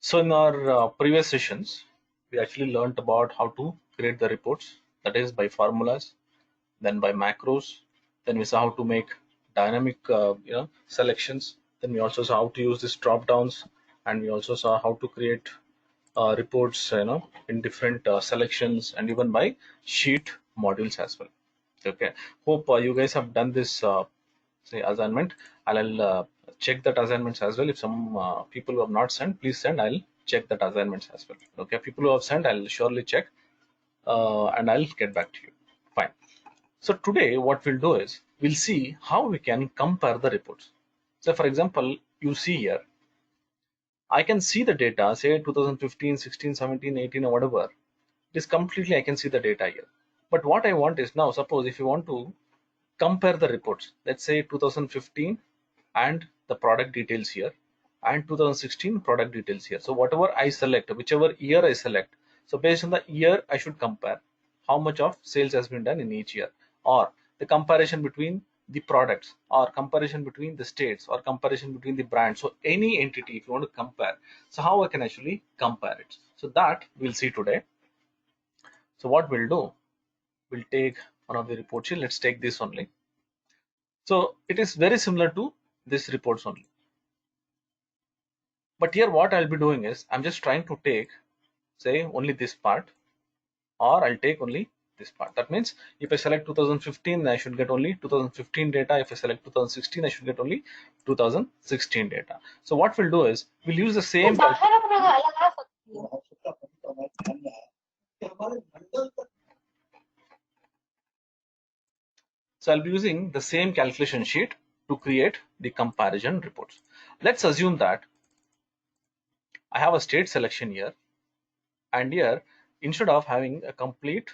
So in our previous sessions, we actually learned about how to create the reports, that is by formulas, then by macros. Then we saw how to make dynamic, selections. Then we also saw how to use these drop downs, and we also saw how to create reports, in different selections and even by sheet modules as well. Okay, hope you guys have done this say assignment. I'll check that assignments as well. If some people who have not sent, please send. I'll check that assignments as well. Okay, people who have sent, I'll surely check and I'll get back to you. Fine. So today what we'll do is we'll see how we can compare the reports. So for example, you see here, I can see the data, say 2015, 16, 17, 18 or whatever. It is completely, I can see the data here. But what I want is now, suppose if you want to compare the reports, let's say 2015 and the product details here and 2016 product details here. So whatever I select, whichever year I select, so based on the year I should compare how much of sales has been done in each year, or the comparison between the products, or comparison between the states, or comparison between the brands. So any entity if you want to compare, so how I can actually compare it, so that we'll see today. So what we'll do, we'll take one of the report sheet. Let's take this only. So it is very similar to this reports only. But here what I'll be doing is I'm just trying to take, say, only this part, or I'll take only this part. That means if I select 2015, I should get only 2015 data. If I select 2016, I should get only 2016 data. So what we'll do is we'll use the same. So I'll be using the same calculation sheet to create the comparison reports. Let's assume that I have a state selection here, and here instead of having a complete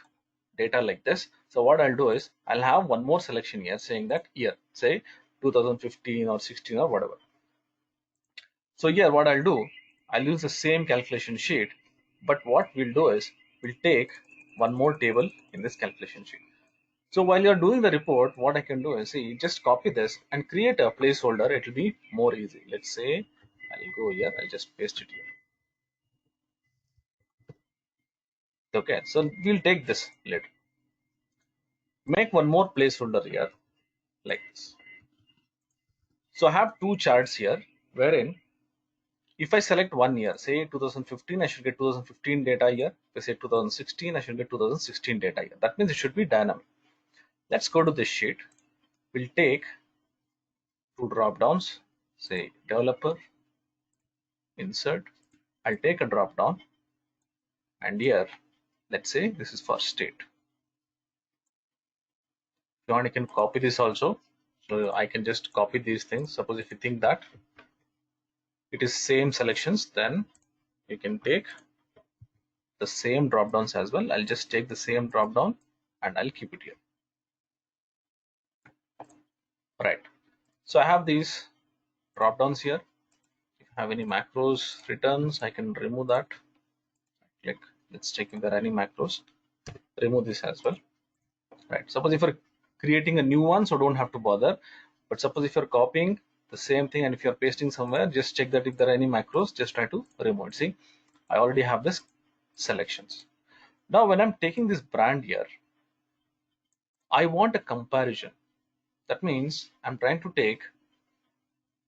data like this, so what I'll do is I'll have one more selection here saying that year, say 2015 or 16 or whatever. So here what I'll do, I'll use the same calculation sheet, but what we'll do is we'll take one more table in this calculation sheet. So while you're doing the report, what I can do is see, just copy this and create a placeholder. It will be more easy. Let's say I'll go here, I'll just paste it here. Okay, so we'll take this lid, make one more placeholder here like this. So I have two charts here wherein if I select one year, say 2015, I should get 2015 data here. If I say 2016, I should get 2016 data here. That means it should be dynamic. Let's go to this sheet. We'll take two drop downs, say developer, insert. I'll take a drop down, and here, let's say this is for state. If you want, you can copy this also. So I can just copy these things. Suppose if you think that it is same selections, then you can take the same drop downs as well. I'll just take the same drop down and I'll keep it here. Right. So I have these drop downs here. If you have any macros returns, I can remove that. Click. Let's check if there are any macros. Remove this as well. Right. Suppose if you're creating a new one, so don't have to bother. But suppose if you're copying the same thing and if you're pasting somewhere, just check that if there are any macros, just try to remove it. See, I already have this selections. Now when I'm taking this brand here, I want a comparison. That means I'm trying to take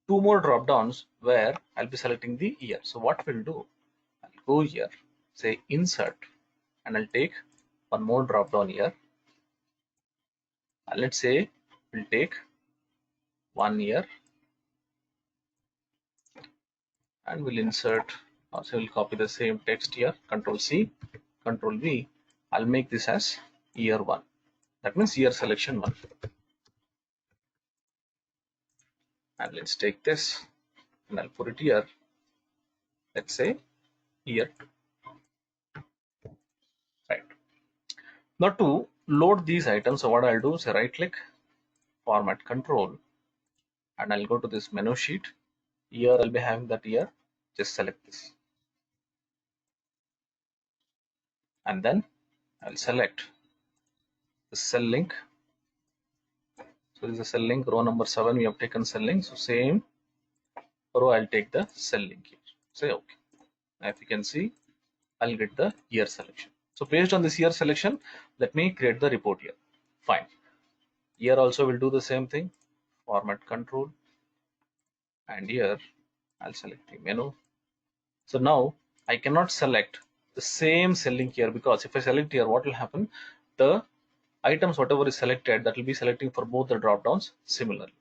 two more drop downs where I'll be selecting the year. So what we'll do, I'll go here, say insert, and I'll take one more drop down here. And let's say we'll take 1 year and we'll insert, also we'll copy the same text here, Control C, Control V. I'll make this as year 1. That means year selection 1. And let's take this and I'll put it here. Let's say year 2. Right. Now to load these items, so what I'll do is right click, format control, and I'll go to this menu sheet. Here I'll be having that year. Just select this. And then I'll select the cell link. So this is a cell link, row number 7. We have taken cell link. So same row, I'll take the cell link here. Say okay. Now if you can see, I'll get the year selection. So based on this year selection, let me create the report here. Fine. Here also will do the same thing. Format control, and here I'll select the menu. So now I cannot select the same cell link here, because if I select here, what will happen? The items whatever is selected, that will be selecting for both the drop downs similarly.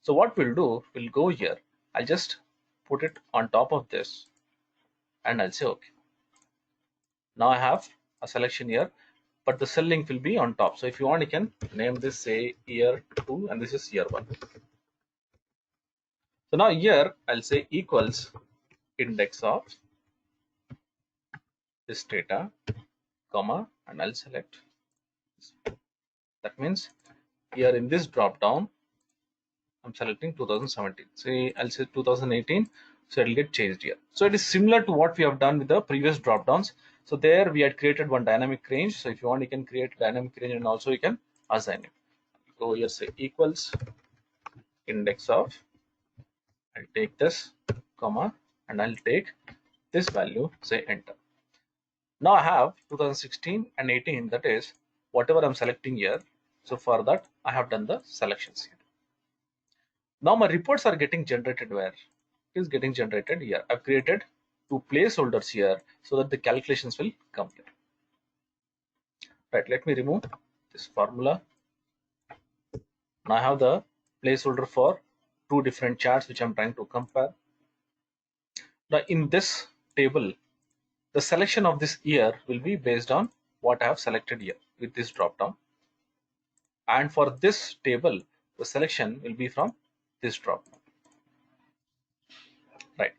So what we'll do, we'll go here. I'll just put it on top of this and I'll say okay. Now I have a selection here, but the cell link will be on top. So if you want, you can name this, say year 2, and this is year 1. So now here I'll say equals index of this data, comma, and I'll select this. That means here in this drop down, I'm selecting 2017. Say I'll say 2018, so it'll get changed here. So it is similar to what we have done with the previous drop downs. So there we had created one dynamic range. So if you want, you can create dynamic range, and also you can assign it. Go here, say equals index of, I'll take this, comma, and I'll take this value, say enter. Now I have 2016 and 18, that is whatever I'm selecting here. So for that, I have done the selections here. Now my reports are getting generated where? It is getting generated here. I've created 2 placeholders here so that the calculations will complete. Right, let me remove this formula. Now I have the placeholder for 2 different charts which I'm trying to compare. Now in this table, the selection of this year will be based on what I have selected here with this drop down. And for this table, the selection will be from this drop down. Right.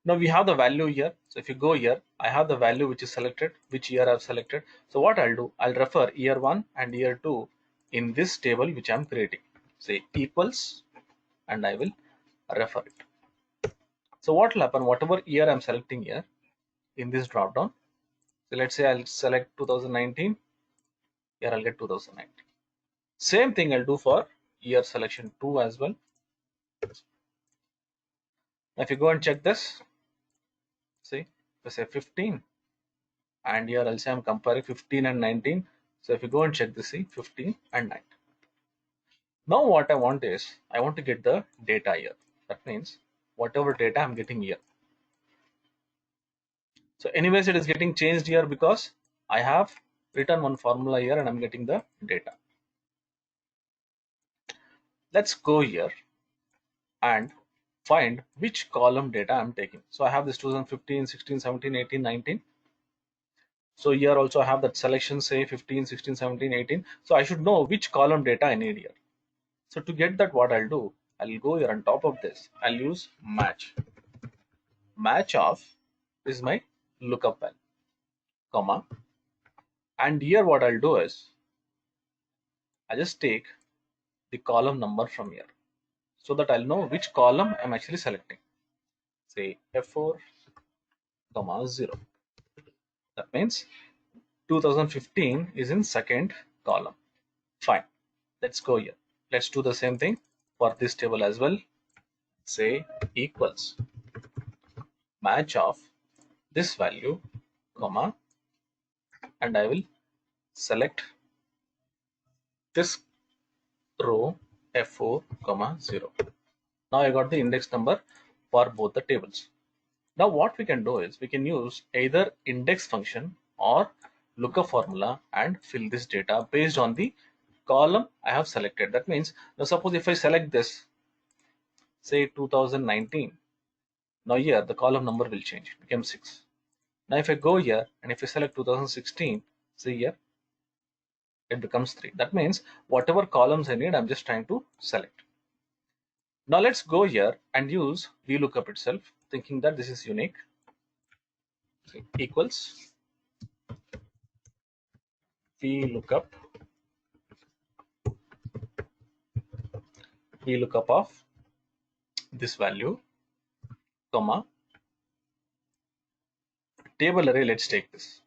Now we have the value here. So if you go here, I have the value which is selected, which year I've selected. So what I'll do, I'll refer year 1 and year 2 in this table which I'm creating. Say equals, and I will refer it. So what will happen, whatever year I'm selecting here in this drop down. So let's say I'll select 2019. Here I'll get 2019. Same thing I'll do for year selection 2 as well. Now if you go and check this, see, if I say 15, and here I'll say I'm comparing 15 and 19. So if you go and check this, see 15 and 19. Now what I want is, I want to get the data here. That means whatever data I'm getting here. So anyways, it is getting changed here because I have written one formula here and I'm getting the data. Let's go here and find which column data I'm taking. So I have this 2015, 16, 17, 18, 19. So here also I have that selection, say 15, 16, 17, 18. So I should know which column data I need here. So to get that, what I'll do, I'll go here on top of this. I'll use match. Match of is my lookup value, comma. And here what I'll do is, I just take the column number from here so that I'll know which column I'm actually selecting. Say F4, comma 0. That means 2015 is in second column. Fine. Let's go here. Let's do the same thing for this table as well. Say equals match of this value, comma, and I will select this row F4, comma 0. Now I got the index number for both the tables. Now what we can do is, we can use either index function or lookup formula and fill this data based on the column I have selected. That means, now suppose if I select this, say 2019, now here the column number will change, it became 6. Now if I go here and if I select 2016, see here, it becomes 3. That means whatever columns I need, I'm just trying to select. Now let's go here and use VLOOKUP itself, thinking that this is unique. So equals VLOOKUP of this value, comma, table array. Let's take this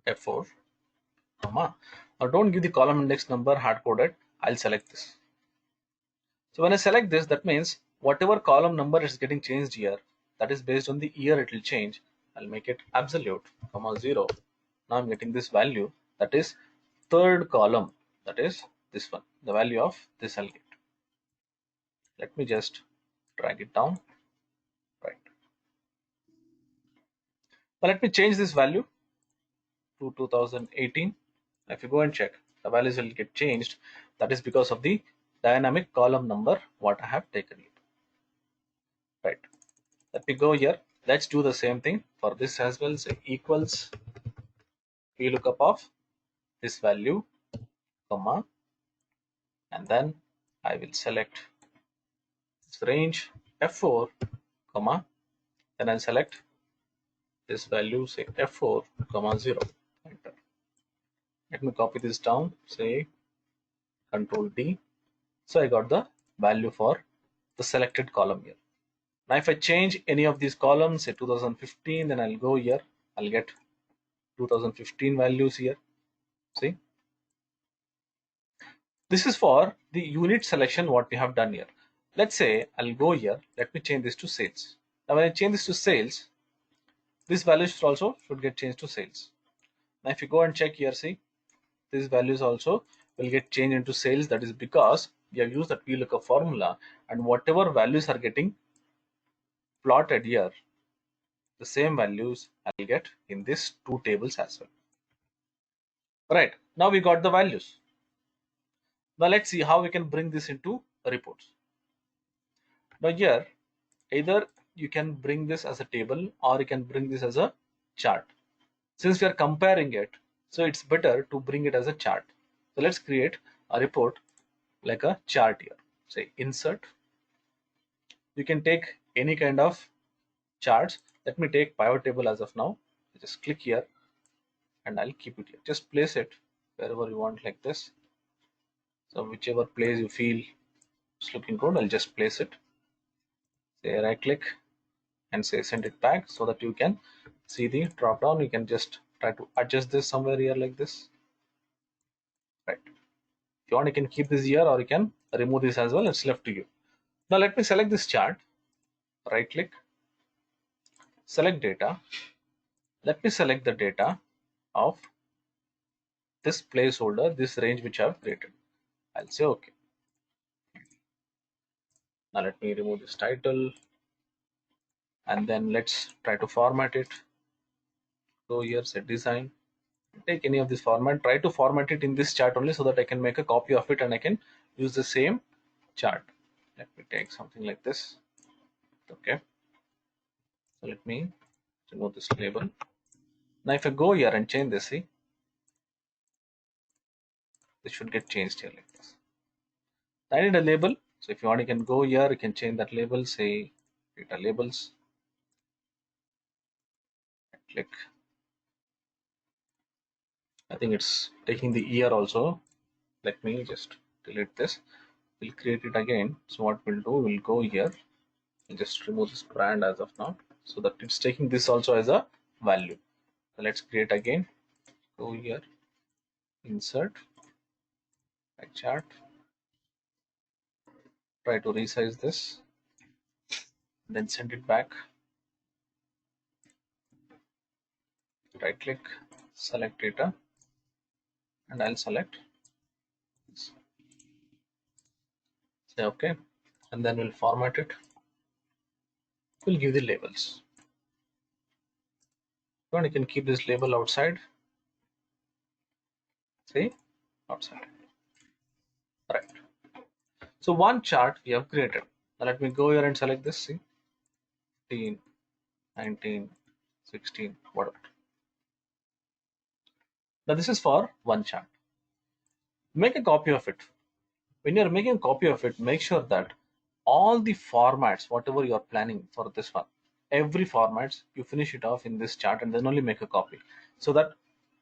F4, comma. Now don't give the column index number hard coded. I'll select this. So when I select this, that means whatever column number is getting changed here, that is based on the year it will change. I'll make it absolute, comma 0. Now I'm getting this value, that is third column, that is this one, the value of this I'll get. Let me just drag it down, right. Now let me change this value to 2018. If you go and check, the values will get changed. That is because of the dynamic column number what I have taken it. Right. Let me go here. Let's do the same thing for this as well. Say equals VLOOKUP of this value, comma, and then I will select this range F4, comma, then I'll select this value, say F4, comma 0. Enter. Let me copy this down, say Control D. So I got the value for the selected column here. Now if I change any of these columns, say 2015, then I'll go here, I'll get 2015 values here. See, this is for the unit selection what we have done here. Let's say I'll go here, let me change this to sales. Now when I change this to sales, this value also should get changed to sales. Now if you go and check here, see, these values also will get changed into sales. That is because we have used that VLOOKUP formula, and whatever values are getting plotted here, the same values I'll get in these two tables as well. Right, now we got the values. Now let's see how we can bring this into reports. Now here, either you can bring this as a table or you can bring this as a chart. Since we are comparing it, so it's better to bring it as a chart. So let's create a report like a chart here. Say insert. You can take any kind of charts. Let me take pivot table as of now. Just click here and I'll keep it here. Just place it wherever you want like this. So whichever place you feel it's looking good, I'll just place it. Say right click and say send it back so that you can see the drop down. You can just try to adjust this somewhere here like this. Right. If you want, you can keep this here or you can remove this as well. It's left to you. Now let me select this chart. Right click, select data. Let me select the data of this placeholder, this range which I have created. I'll say okay. Now let me remove this title and then let's try to format it. Go here, set design. Take any of this format, try to format it in this chart only so that I can make a copy of it and I can use the same chart. Let me take something like this. Okay, so let me remove this label. Now if I go here and change this, see, this should get changed here like this. I need a label, so if you want you can go here, you can change that label, say data labels. Click. I think it's taking the year also. Let me just delete this. We'll create it again. So what we'll do, we'll go here and just remove this brand as of now, so that it's taking this also as a value. So let's create again. Go here, insert, chart. Try to resize this, then send it back. Right click, select data, and I'll select this. Say okay, and then we'll format it. We'll give the labels. And you can keep this label outside. See, outside. Right. So one chart we have created. Now let me go here and select this. See, 15, 19, 16, whatever. Now this is for one chart. Make a copy of it. When you're making a copy of it, make sure that all the formats, whatever you are planning for this one, every formats, you finish it off in this chart and then only make a copy. So that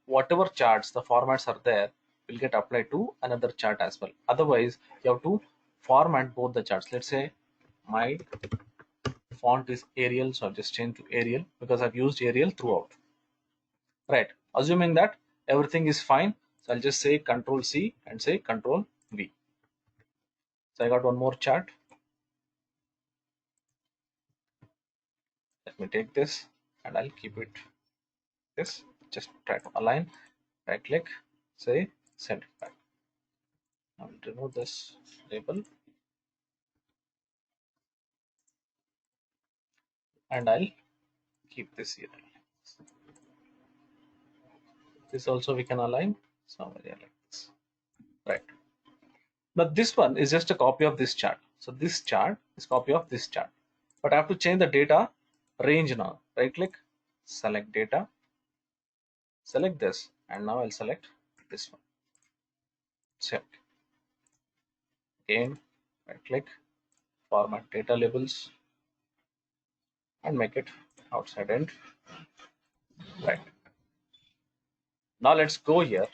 whatever charts, the formats are there, will get applied to another chart as well. Otherwise, you have to format both the charts. Let's say my font is Arial, so I've just changed to Arial because I've used Arial throughout. Right. Assuming that everything is fine, so I'll just say Control C and say Control V. So I got one more chart. me take this and I'll keep it this. Just try to align, right click, say send it back. I will remove this label and I'll keep this here. This also we can align somewhere like this, right? Now this one is just a copy of this chart. So this chart is copy of this chart, but I have to change the data range now. Right click, select data, select this, and now I'll select this one. Save. Again, right click, format data labels, and make it outside end. Right. Now let's go here.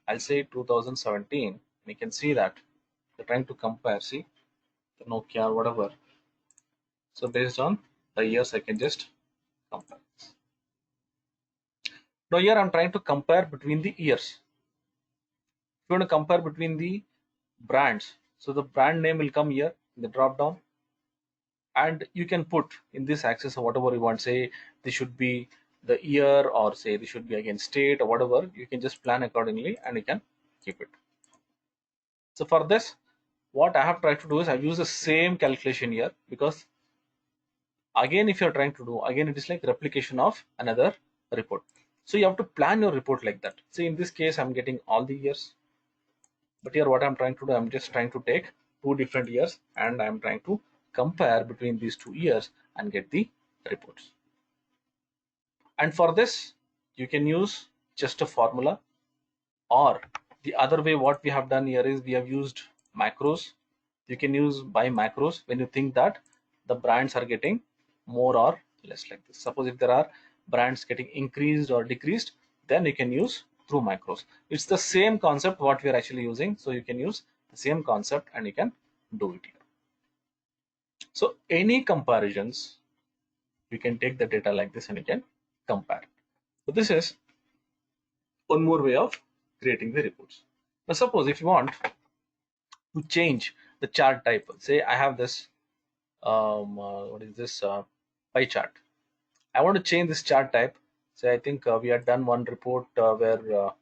I'll say 2017. We can see that they're trying to compare. See the Nokia or whatever. So based on the years, I can just compare. Now here I'm trying to compare between the years. If you want to compare between the brands, so the brand name will come here in the drop down, and you can put in this axis or whatever you want. Say this should be the year, or say this should be again state or whatever. You can just plan accordingly and you can keep it. So for this, what I have tried to do is I've used the same calculation here, because again if you're trying to do again, it is like replication of another report. So you have to plan your report like that. See in this case I'm getting all the years, but here what I'm trying to do, I'm just trying to take two different years and I'm trying to compare between these 2 years and get the reports. And for this you can use just a formula, or the other way what we have done here is we have used macros. You can use by macros when you think that the brands are getting more or less like this. Suppose if there are brands getting increased or decreased, then you can use through macros. It's the same concept what we are actually using, so you can use the same concept and you can do it here. So any comparisons, you can take the data like this and you can compare. So this is one more way of creating the reports. Now suppose if you want to change the chart type, say I have this what is this pie chart. I want to change this chart type. Say I think we had done one report where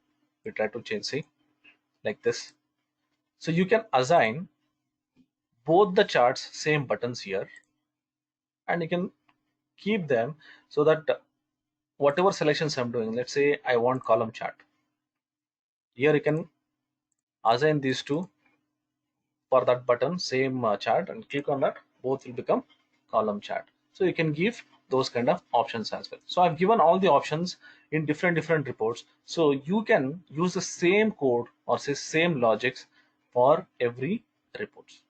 we try to change, see like this. So you can assign both the charts same buttons here, and you can keep them so that whatever selections I'm doing, let's say I want column chart, here you can assign these two for that button same chart and click on that, both will become column chart. So you can give those kind of options as well. So I've given all the options in different reports, so you can use the same code or say same logics for every reports.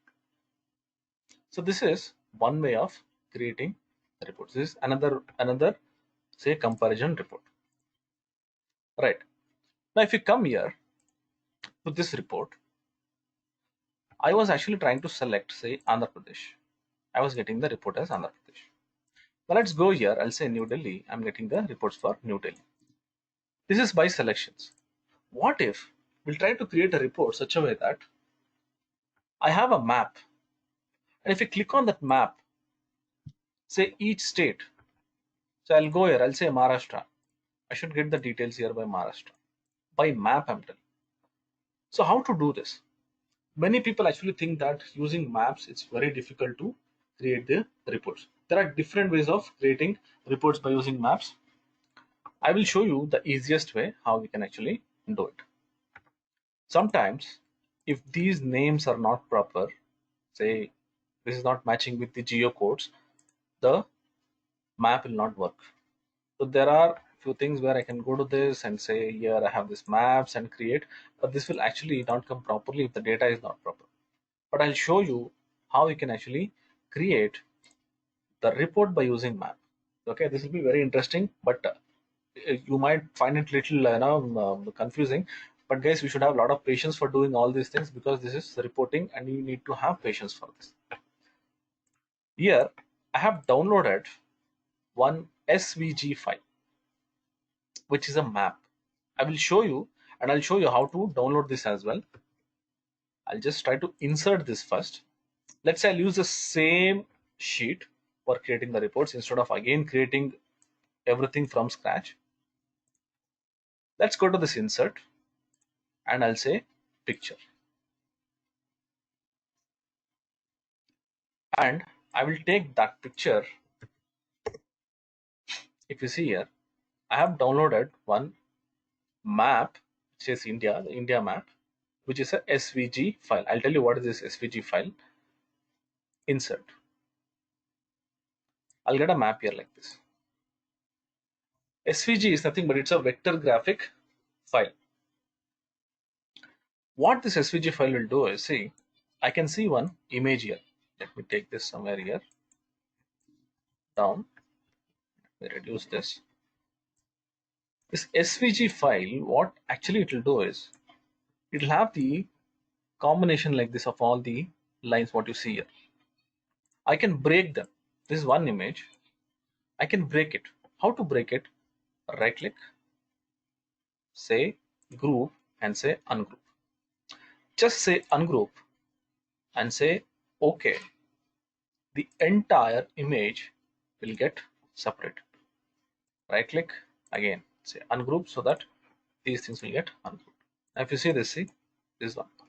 So this is one way of creating reports. This is another say comparison report. Right, now if you come here to this report, I was actually trying to select say Andhra Pradesh. I was getting the report as Andhra Pradesh. Now let's go here. I'll say New Delhi. I'm getting the reports for New Delhi. This is by selections. What if we'll try to create a report such a way that I have a map, and if you click on that map, say each state. So I'll go here. I'll say Maharashtra. I should get the details here by Maharashtra. By map, I'm telling. So how to do this? Many people actually think that using maps it's very difficult to create the reports. There are different ways of creating reports by using maps. I will show you the easiest way how we can actually do it. Sometimes if these names are not proper, say this is not matching with the geocodes, the map will not work. So there are few things where I can go to this and say here I have this maps and create, but this will actually not come properly if the data is not proper. But I'll show you how you can actually create the report by using map. Okay, this will be very interesting, but you might find it little confusing. But guys, we should have a lot of patience for doing all these things, because this is reporting and you need to have patience for this. Here I have downloaded one SVG file, which is a map. I will show you, and I'll show you how to download this as well. I'll just try to insert this first. Let's say I'll use the same sheet. for creating the reports instead of again creating everything from scratch. Let's go to this insert and I'll say picture. And I will take that picture. If you see here, I have downloaded one map, which says India, the India map, which is a SVG file. I'll tell you what is this SVG file. Insert. I'll get a map here like this. SVG is nothing but it's a vector graphic file. What this SVG file will do is, see, I can see one image here. Let me take this somewhere here, down. Let me reduce this. This SVG file, what actually it will do is, it will have the combination like this of all the lines what you see here. I can break them. This is one image. I can break it. How to break it? Right click, say group, and say ungroup. Just say ungroup and say OK. The entire image will get separated. Right click, again say ungroup, so that these things will get ungrouped. Now if you see this, see, this one part,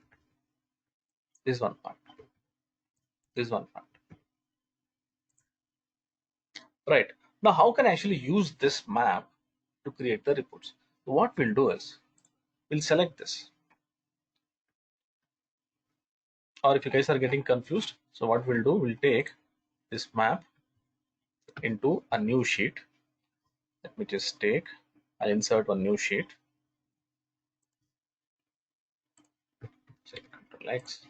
this one part, this one part. Right. Now how can I actually use this map to create the reports? So what we'll do is, we'll select this. Or if you guys are getting confused, so what we'll do, we'll take this map into a new sheet. Let me just take, I'll insert one new sheet. Say Control X,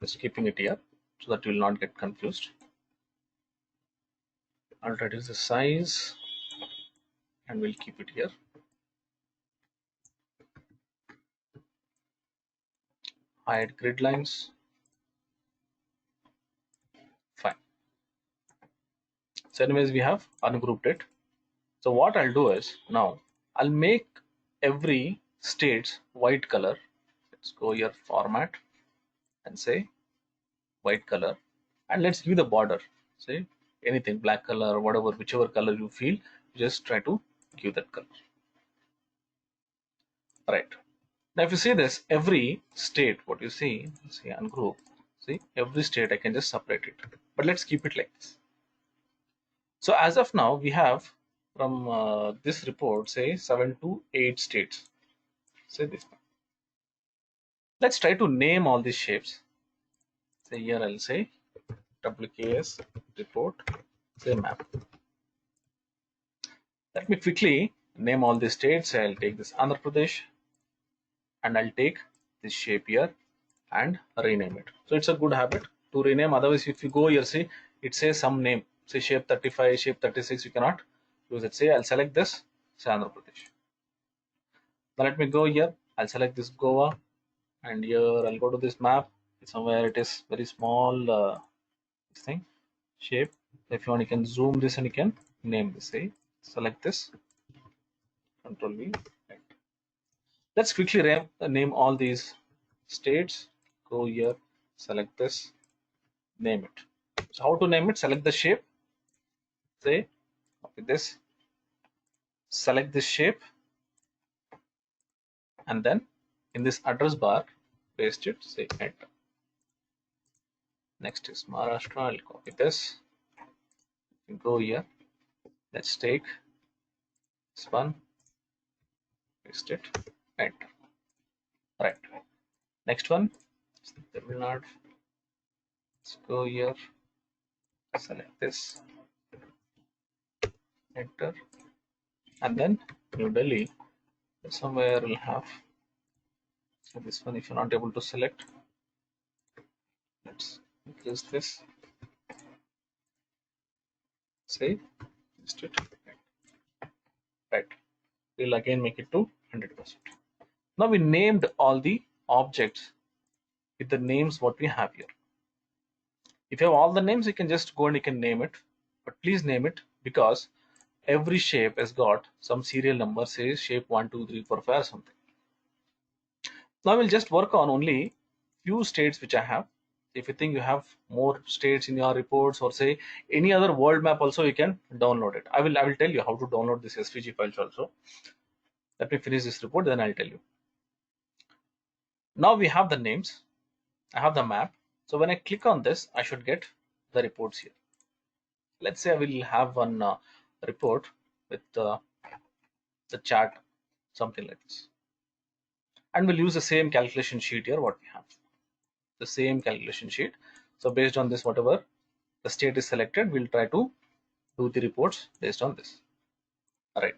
just keeping it here so that you will not get confused. I'll reduce the size and we'll keep it here. Hide grid lines. Fine. So anyways, we have ungrouped it. So what I'll do is, now I'll make every state's white color. Let's go here, format, and say white color, and let's give the border, say anything, black color, whatever, whichever color you feel, just try to give that color. Right. Now if you see this, every state, what you see ungroup, see every state I can just separate it, but let's keep it like this. So as of now, we have from this report, say 7 to 8 states. Say this one. Let's try to name all these shapes. Say here I'll say WKS report, say map. Let me quickly name all these states. I'll take this Andhra Pradesh and I'll take this shape here and rename it. So it's a good habit to rename. Otherwise, if you go here, see, it says some name, say shape 35, shape 36, you cannot use it. Say I'll select this, say Andhra Pradesh. Now let me go here, I'll select this Goa, and here I'll go to this map. Somewhere it is very small this thing, shape. If you want, you can zoom this and you can name this. Say select this, Control V. Right. Let's quickly name all these states. Go here, select this, name it. So how to name it? Select the shape, say copy this, select this shape, and then in this address bar paste it, say enter. Next is Maharashtra. I'll copy this, go here, let's take this one, paste it, enter. Right. Next one is Tamil Nadu. Let's go here, select this, enter, and then New Delhi. Somewhere we'll have, so this one, if you're not able to select, let's increase this, say paste it, right. We'll again make it to 100%. Now we named all the objects with the names what we have here. If you have all the names, you can just go and you can name it, but please name it, because every shape has got some serial number, say shape 1 2 3 4 5 or something. Now we'll just work on only few states which I have. If you think you have more states in your reports, or say any other world map also, you can download it. I will tell you how to download this SVG files also. Let me finish this report, then I'll tell you. Now we have the names, I have the map. So when I click on this, I should get the reports here. Let's say I will have one report with the chart, something like this, and we'll use the same calculation sheet here. What we have, the same calculation sheet. So based on this, whatever the state is selected, we'll try to do the reports based on this. All right.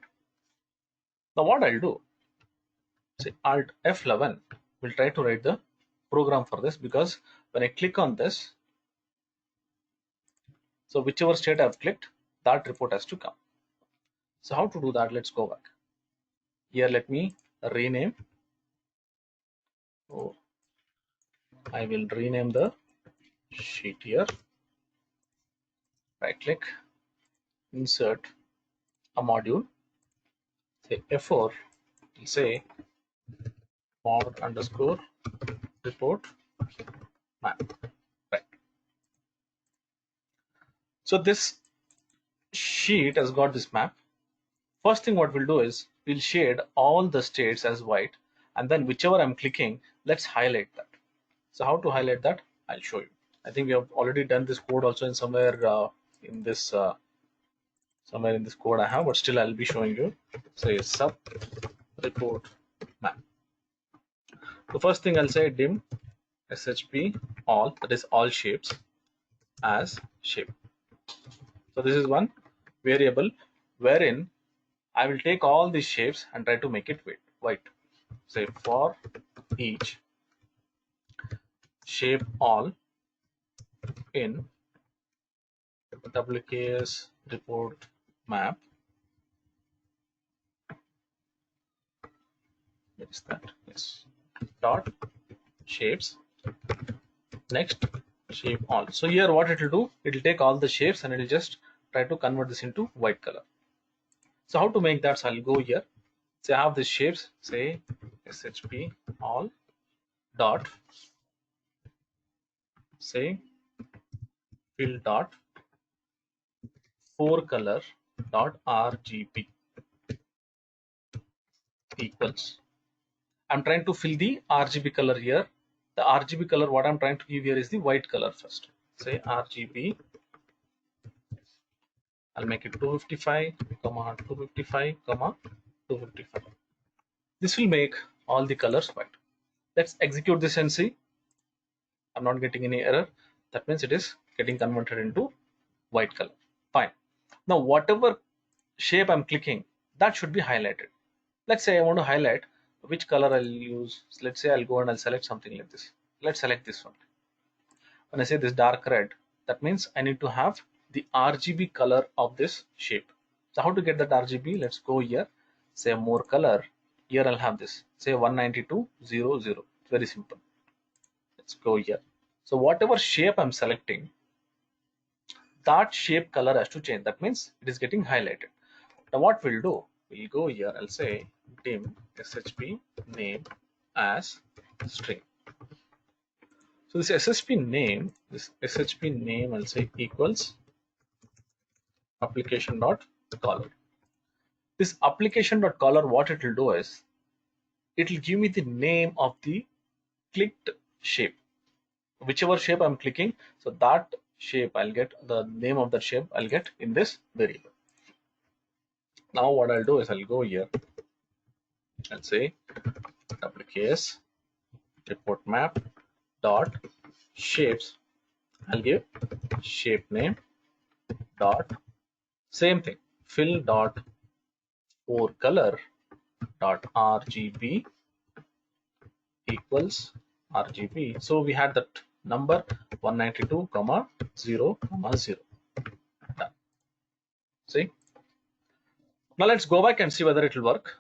Now what I'll do, say Alt F11, we'll try to write the program for this, because when I click on this, so whichever state I've clicked, that report has to come. So how to do that? Let's go back. Here, let me rename. Oh, I will rename the sheet here. Right click, insert a module, say F4, we'll say mod underscore report map. Right. So this sheet has got this map. First thing what we'll do is we'll shade all the states as white, and then whichever I'm clicking, let's highlight that. So how to highlight that? I'll show you. I think we have already done this code also in somewhere in this code I have, but still I'll be showing you. Say sub report map. The first thing I'll say dim shp all, that is all shapes, as shape. So this is one variable wherein I will take all these shapes and try to make it white. Say for each shape all in WKS report map. What is that? Yes. Dot shapes. Next, shape all. So here what it will do, it will take all the shapes and it will just try to convert this into white color. So how to make that? So I'll go here. Say I have these shapes, say shp all dot, say fill dot forecolor dot RGB equals. I'm trying to fill the RGB color here. The RGB color what I'm trying to give here is the white color first. Say RGB, I'll make it 255, 255, 255. This will make all the colors white. Let's execute this and see. I'm not getting any error. That means it is getting converted into white color. Fine. Now whatever shape I'm clicking, that should be highlighted. Let's say I want to highlight which color I'll use. So let's say I'll go and I'll select something like this. Let's select this one. When I say this dark red, that means I need to have the RGB color of this shape. So how to get that RGB? Let's go here, say more color. Here I'll have this, say 192.00. It's very simple. Let's go here. So whatever shape I'm selecting, that shape color has to change. That means it is getting highlighted. Now what we'll do, we'll go here, I'll say dim shp name as string. So this shp name, I'll say equals application.color. This application.color, what it will do is it will give me the name of the clicked shape, whichever shape I'm clicking. So that shape I'll get, the name of that shape I'll get in this variable. Now what I'll do is I'll go here and say WKS report map dot shapes. I'll give shape name dot, same thing, fill dot forecolor dot RGB equals RGB. So we had that number 192.0.0. Done. See. Now let's go back and see whether it will work.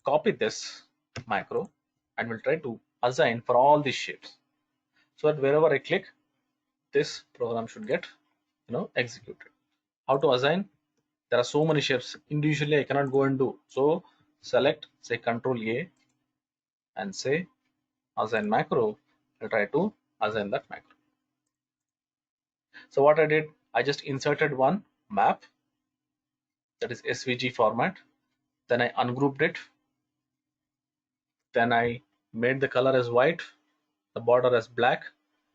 Copy this macro and we'll try to assign for all these shapes, so that wherever I click, this program should get executed. How to assign? There are so many shapes. Individually I cannot go and do. So select, say Control A and say assign macro. I'll try to assign that macro. So what I did, I just inserted one map, that is SVG format. Then I ungrouped it. Then I made the color as white, the border as black,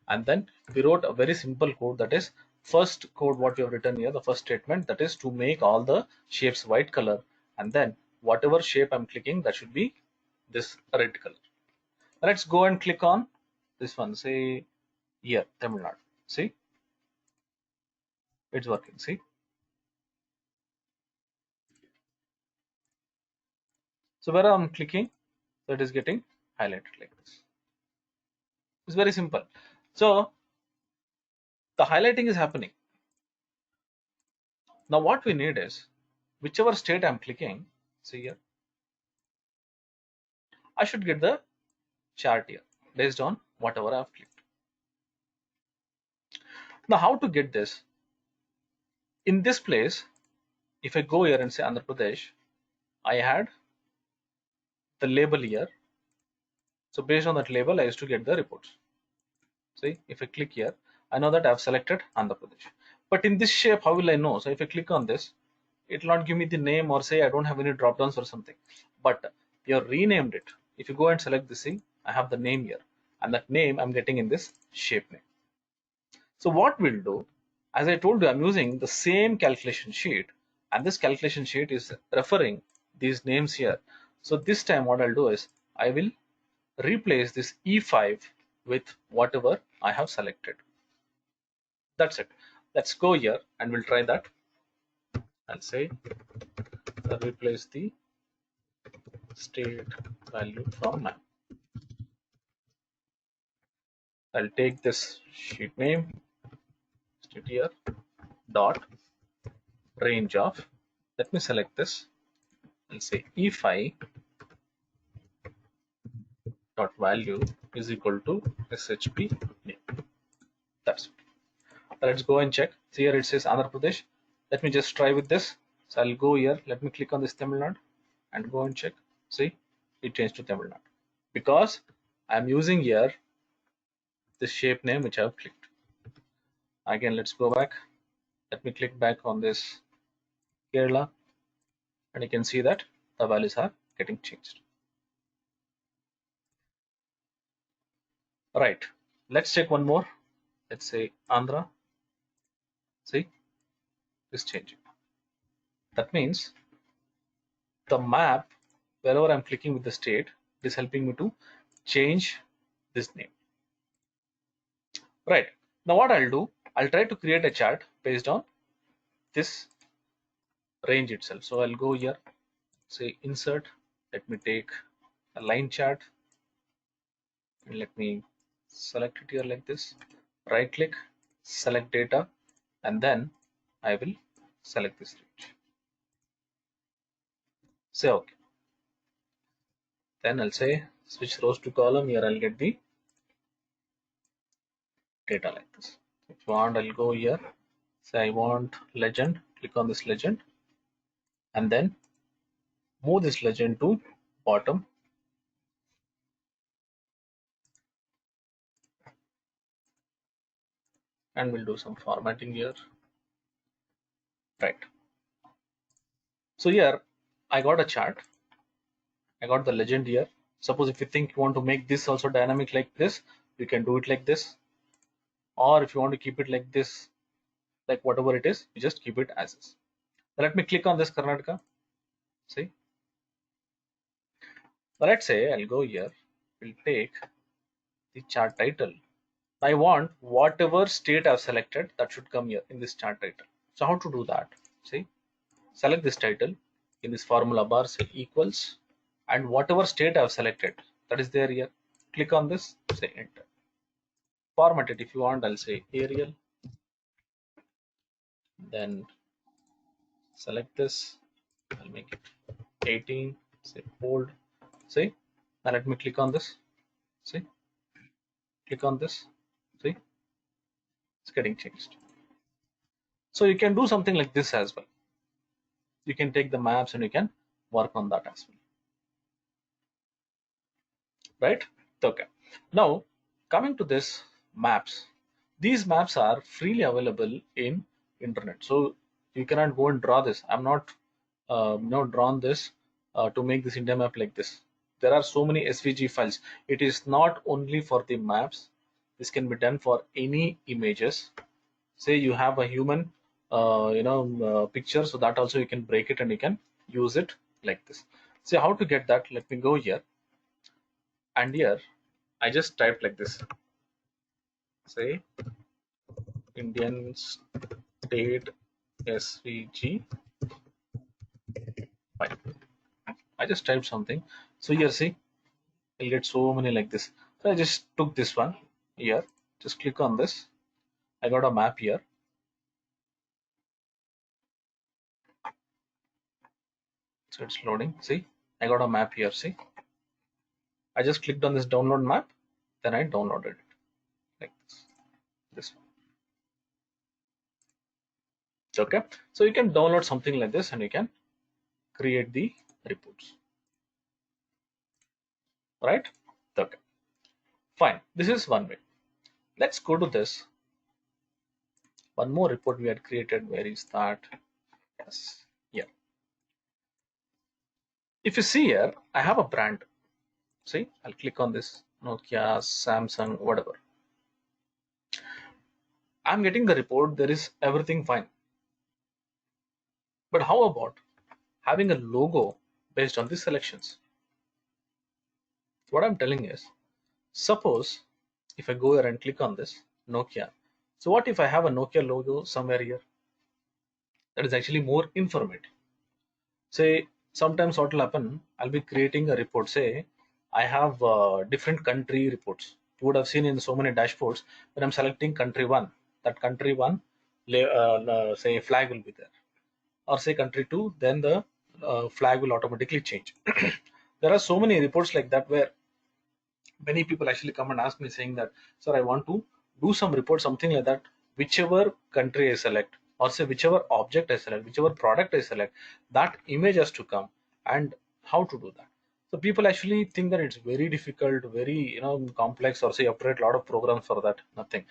and then we wrote a very simple code, that is first code what we have written here, the first statement, that is to make all the shapes white color, and then whatever shape I'm clicking, that should be this red color. Let's go and click on this one, say here, Tamil Nadu. See, it's working. See, so where I'm clicking, so it is getting highlighted like this. It's very simple. So the highlighting is happening. Now what we need is, whichever state I'm clicking, see here, I should get the chart here based on whatever I've clicked. Now how to get this? In this place, if I go here and say Andhra Pradesh, I had the label here. So based on that label, I used to get the reports. See, if I click here, I know that I've selected Andhra Pradesh. But in this shape, how will I know? So if I click on this, it will not give me the name or say I don't have any drop downs or something. But you have renamed it. If you go and select this thing, I have the name here. And that name I'm getting in this shape name. So what we'll do, as I told you, I'm using the same calculation sheet, and this calculation sheet is referring these names here. So this time what I'll do is I will replace this E5 with whatever I have selected. That's it. Let's go here and we'll try that. I'll say replace the state value from map. I'll take this sheet name, state here, dot range of, let me select this. I'll say E5 dot value is equal to SHP name. That's it. Let's go and check. See here it says Andhra Pradesh. Let me just try with this. So I'll go here. Let me click on this Tamil Nadu and go and check. See, it changed to Tamil Nadu because I'm using here this shape name which I've clicked. Again, let's go back. Let me click back on this Kerala, and you can see that the values are getting changed. Right. Let's check one more. Let's say Andhra. See, it's changing. That means the map, wherever I'm clicking with the state, is helping me to change this name. Right. Now what I'll do, I'll try to create a chart based on this range itself. So I'll go here, say insert. Let me take a line chart and let me select it here like this. Right click, select data, and then I will select this range. Say OK. Then I'll say switch rows to column. Here I'll get the data like this. If you want, I'll go here. Say I want legend. Click on this legend, and then move this legend to bottom. And we'll do some formatting here. Right. So here I got a chart. I got the legend here. Suppose if you think you want to make this also dynamic like this, you can do it like this. Or if you want to keep it like this, like whatever it is, you just keep it as is. Now let me click on this Karnataka. See. Now let's say I'll go here. We'll take the chart title. I want whatever state I've selected that should come here in this chart title. So how to do that? See, select this title in this formula bar, say equals, and whatever state I've selected that is there here. Click on this, say enter. Format it if you want. I'll say Arial. Then select this. I'll make it 18. Say bold. See. Now let me click on this. See. Click on this. See. It's getting changed. So you can do something like this as well. You can take the maps and you can work on that as well. Right? Okay. Now coming to this maps. These maps are freely available in internet, so you cannot go and draw this. I'm not drawn this to make this India map like this. There are so many SVG files. It is not only for the maps. This can be done for any images. Say you have a human picture, so that also you can break it and you can use it like this. So how to get that? Let me go here, and here I just typed like this, say Indian state SVG file. I just typed something. So here, see, I'll get so many like this. So I just took this one here, just click on this. I got a map here. So it's loading. See, I got a map here. See, I just clicked on this download map, then I downloaded it like this one. Okay, so you can download something like this and you can create the reports, right? Okay, fine. This is one way. Let's go to this one more report we had created. Where is that? Yes, yeah. If you see here, I have a brand. See, I'll click on this Nokia, Samsung, whatever. I'm getting the report. There is everything fine. But how about having a logo based on the selections? What I'm telling is, suppose if I go here and click on this Nokia. So what if I have a Nokia logo somewhere here? That is actually more informative. Say sometimes what will happen, I'll be creating a report. Say I have different country reports. You would have seen in so many dashboards when I'm selecting country one, that country one, say flag will be there, or say country two, then the flag will automatically change. There are so many reports like that where many people actually come and ask me saying that, sir, I want to do some report, something like that. Whichever country I select, or say whichever object I select, whichever product I select, that image has to come. And how to do that? So people actually think that it's very difficult, very complex, or say you have to write a lot of programs for that. Nothing.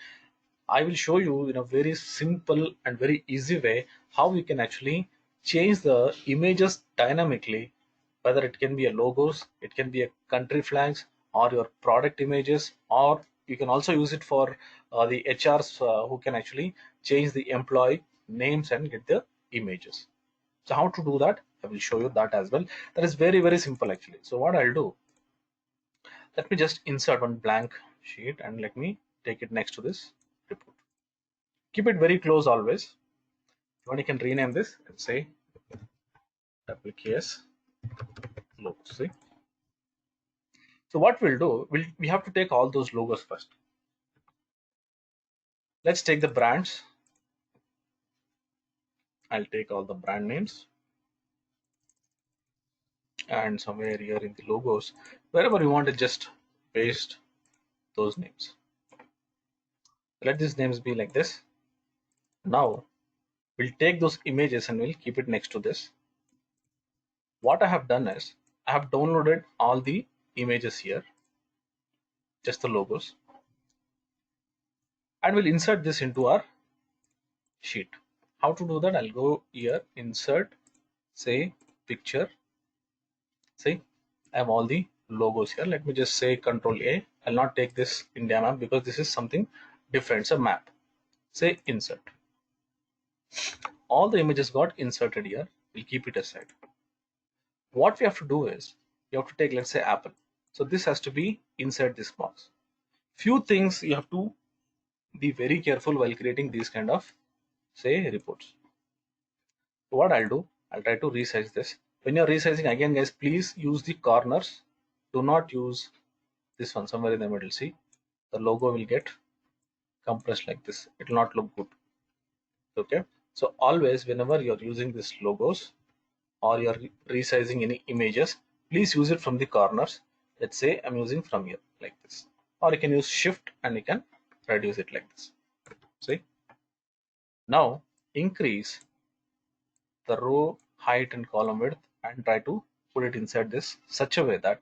I will show you in a very simple and very easy way how you can actually change the images dynamically, whether it can be a logos, it can be a country flags, or your product images, or you can also use it for the HRs who can actually change the employee names and get the images. So how to do that? I will show you that as well. That is very, very simple actually. So what I'll do, let me just insert one blank sheet and let me take it next to this report. Keep it very close always. When you can rename this and say WKS logo. See. So what we'll do, we have to take all those logos first. Let's take the brands. I'll take all the brand names, and somewhere here in the logos, wherever you want to just paste those names. Let these names be like this. Now we'll take those images and we'll keep it next to this. What I have done is I have downloaded all the images here, just the logos, and we'll insert this into our sheet. How to do that? I'll go here, insert, say picture. See, I have all the logos here. Let me just say Control A. I'll not take this India map because this is something different. It's a map. Say insert. All the images got inserted here. We'll keep it aside. What we have to do is you have to take, let's say, Apple. So this has to be inside this box. Few things you have to be very careful while creating these kind of, say, reports. So what I'll do, I'll try to resize this. When you're resizing, again guys, please use the corners. Do not use this one somewhere in the middle. See, the logo will get compressed like this. It will not look good. Okay, so always whenever you're using these logos or you're resizing any images, please use it from the corners. Let's say I'm using from here like this, or you can use shift and you can reduce it like this. See, now increase the row height and column width and try to put it inside this such a way that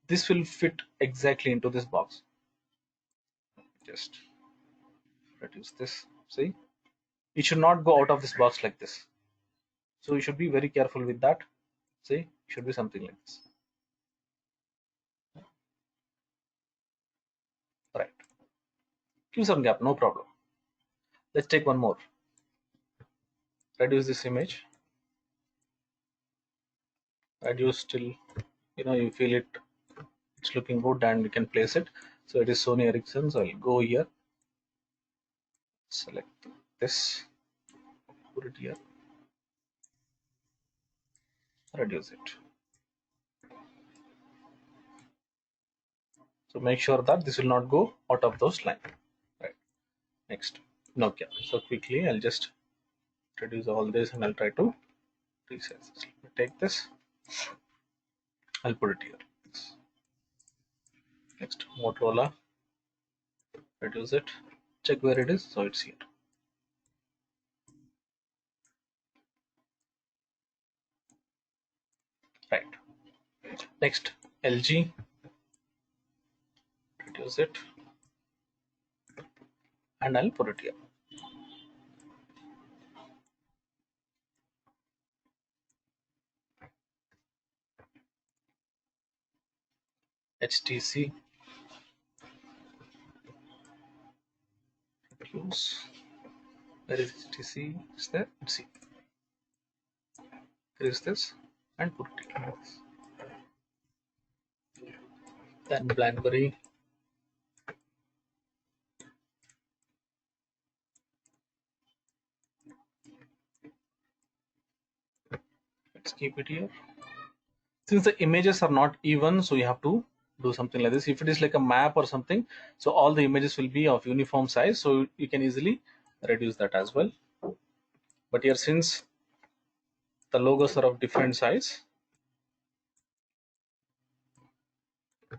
this will fit exactly into this box. Just reduce this. See, it should not go out of this box like this. So you should be very careful with that. See, it should be something like this. Right. Give some gap, no problem. Let's take one more. Reduce this image. Reduce till you feel it's looking good and you can place it. So it is Sony Ericsson. So I'll go here, select this, put it here, reduce it. So make sure that this will not go out of those lines. Right. Next, Nokia. So quickly I'll just reduce all this and I'll try to resize this. Take this, I'll put it here. Next, Motorola, reduce it, check where it is. So it's here. Right. Next, LG, reduce it, and I'll put it here. HTC, reduce. Where is HTC? Is there? Let's see. Increase this and put it here. Then BlackBerry, let's keep it here. Since the images are not even, so you have to do something like this. If it is like a map or something, so all the images will be of uniform size, so you can easily reduce that as well. But here, since the logos are of different size, I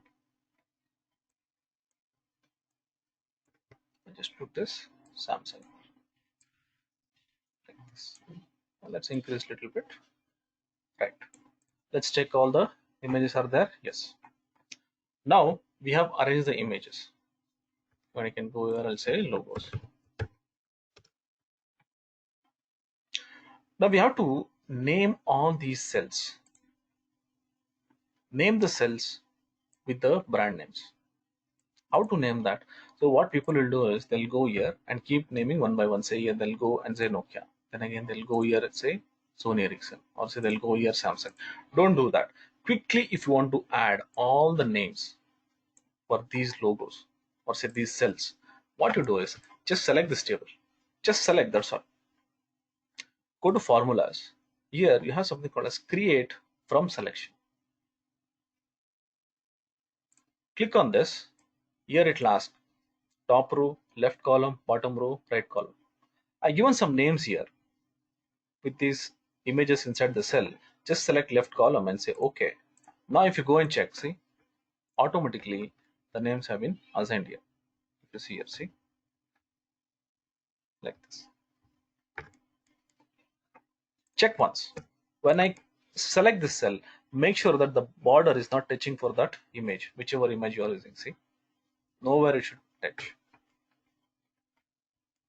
just put this Samsung like this. Now let's increase a little bit. Right. Let's check all the images are there. Yes. Now we have arranged the images. When I can go here, I'll say logos. Now we have to name all these cells. Name the cells with the brand names. How to name that? So what people will do is they'll go here and keep naming one by one. Say here they'll go and say Nokia. Then again they'll go here and say Sony Ericsson, or say they'll go here Samsung. Don't do that. Quickly, if you want to add all the names for these logos or say these cells, what you do is just select this table. Just select, that's all. Go to formulas. Here you have something called as create from selection. Click on this. Here it will ask top row, left column, bottom row, right column. I given some names here with these images inside the cell. Just select left column and say OK. Now if you go and check, see, automatically the names have been assigned here. If you see here, see, like this. Check once. When I select this cell, make sure that the border is not touching for that image, whichever image you are using. See, nowhere it should touch.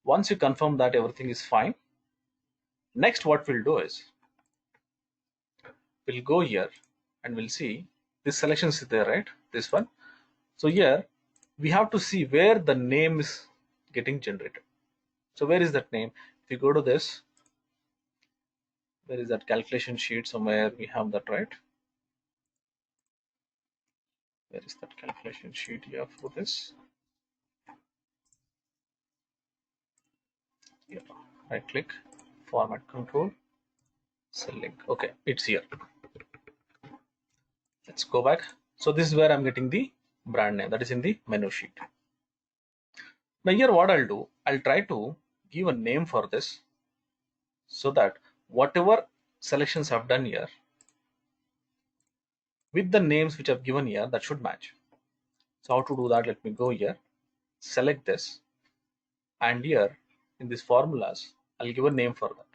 Once you confirm that everything is fine, next what we'll do is we'll go here and we'll see this selection is there, right? This one. So here we have to see where the name is getting generated. So where is that name? If you go to this, where is that calculation sheet? Somewhere we have that, right? Where is that calculation sheet here for this? Yeah, right click, format control, select. Okay, it's here. Let's go back. So this is where I'm getting the brand name, that is in the menu sheet. Now here what I'll do, I'll try to give a name for this so that whatever selections I've done here with the names which I've given here, that should match. So how to do that? Let me go here, select this, and here in these formulas I'll give a name for that.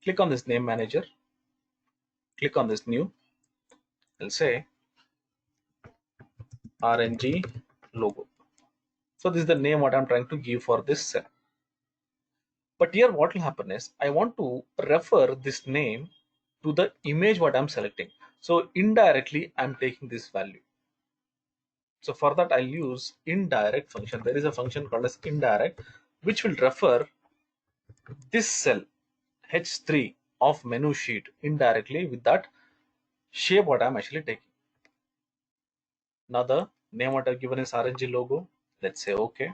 Click on this name manager, click on this new, I'll say RNG logo. So this is the name what I'm trying to give for this cell. But here what will happen is I want to refer this name to the image what I'm selecting. So indirectly I'm taking this value. So for that I'll use indirect function. There is a function called as indirect, which will refer this cell H3 of menu sheet indirectly with that shape what I'm actually taking. Now the name what I've given is RNG logo. Let's say okay.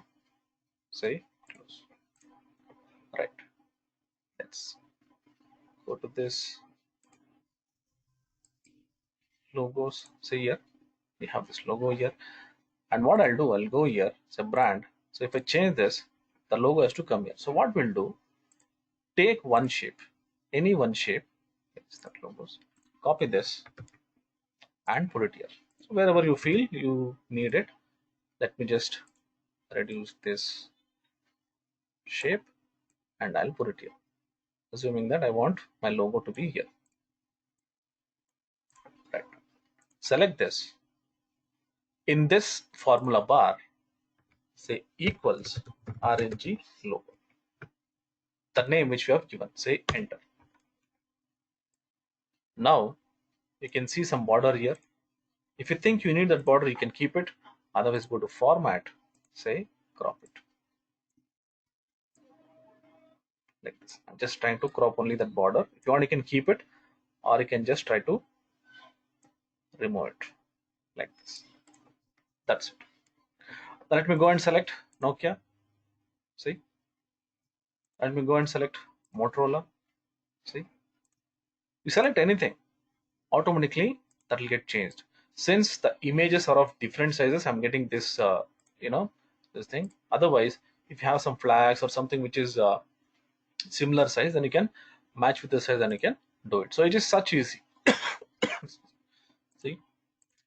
Say close. Right. Let's go to this logos. Say here we have this logo here. And what I'll do, I'll go here, it's a brand. So if I change this, the logo has to come here. So what we'll do, take one shape, any one shape, it's that logos, copy this and put it here. So wherever you feel you need it, let me just reduce this shape and I'll put it here. Assuming that I want my logo to be here. Right. Select this. In this formula bar, say equals RNG logo. The name which we have given, say enter. Now you can see some border here. If you think you need that border, you can keep it. Otherwise, go to format, say crop it. Like this. I'm just trying to crop only that border. If you want, you can keep it, or you can just try to remove it like this. That's it. Now let me go and select Nokia. See, let me go and select Motorola. See, you select anything, automatically that will get changed. Since the images are of different sizes, I'm getting this, this thing. Otherwise, if you have some flags or something which is similar size, then you can match with the size and you can do it. So it is such easy. See,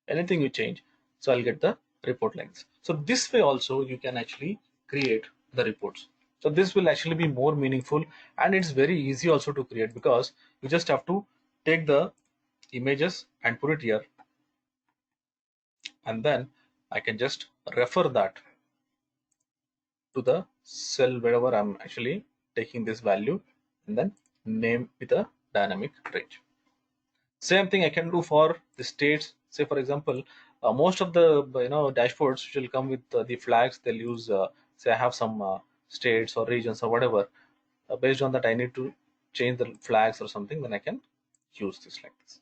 anything you change, so I'll get the report length. So this way also you can actually create the reports. So this will actually be more meaningful, and it's very easy also to create, because you just have to take the images and put it here, and then I can just refer that to the cell wherever I'm actually taking this value, and then name with a dynamic range. Same thing I can do for the states. Say for example, most of the dashboards will come with the flags. They'll use say I have some states or regions or whatever. Based on that, I need to change the flags or something. Then I can use this like this.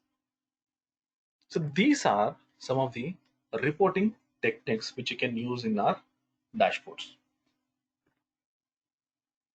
So these are some of the reporting techniques which you can use in our dashboards.